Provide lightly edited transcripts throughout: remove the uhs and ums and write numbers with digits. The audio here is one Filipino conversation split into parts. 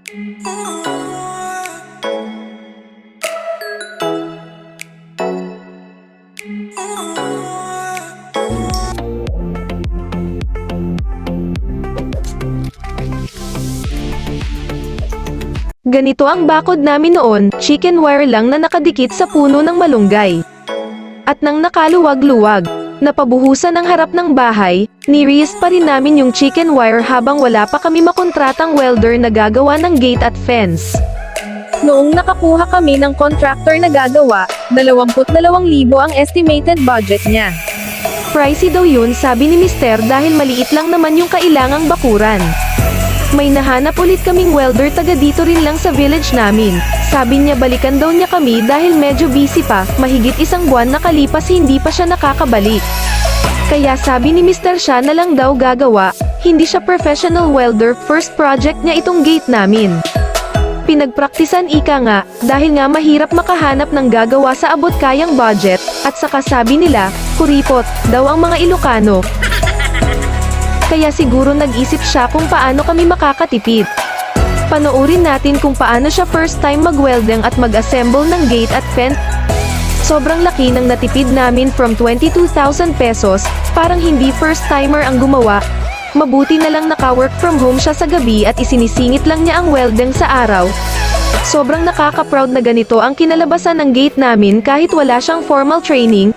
Ganito ang bakod namin noon, chicken wire lang na nakadikit sa puno ng malunggay. At nang nakaluwag-luwag, napabuhusan ang harap ng bahay, niriis pa rin namin yung chicken wire habang wala pa kami makontratang welder na gagawa ng gate at fence. Noong nakakuha kami ng contractor na gagawa, 22,000 ang estimated budget niya. Pricey daw yun, sabi ni Mister, dahil maliit lang naman yung kailangang bakuran. May nahanap ulit kaming welder taga dito rin lang sa village namin. Sabi niya balikan daw niya kami dahil medyo busy pa, mahigit 1 buwan nakalipas hindi pa siya nakakabalik. Kaya sabi ni Mr. siya na lang daw gagawa, hindi siya professional welder, first project niya itong gate namin. Pinagpraktisan ika nga, dahil nga mahirap makahanap ng gagawa sa abot kayang budget, at saka sabi nila, kuripot, daw ang mga Ilocano. Kaya siguro nag-isip siya kung paano kami makakatipid. Panoorin natin kung paano siya first time mag-welding at mag-assemble ng gate at fence. Sobrang laki ng natipid namin from 22,000 pesos, parang hindi first timer ang gumawa. Mabuti na lang naka-work from home siya sa gabi at isinisingit lang niya ang welding sa araw. Sobrang nakaka-proud na ganito ang kinalabasan ng gate namin kahit wala siyang formal training.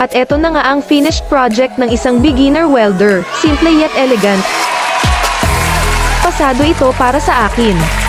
At eto na nga ang finished project ng isang beginner welder, simple yet elegant. Pasado ito para sa akin.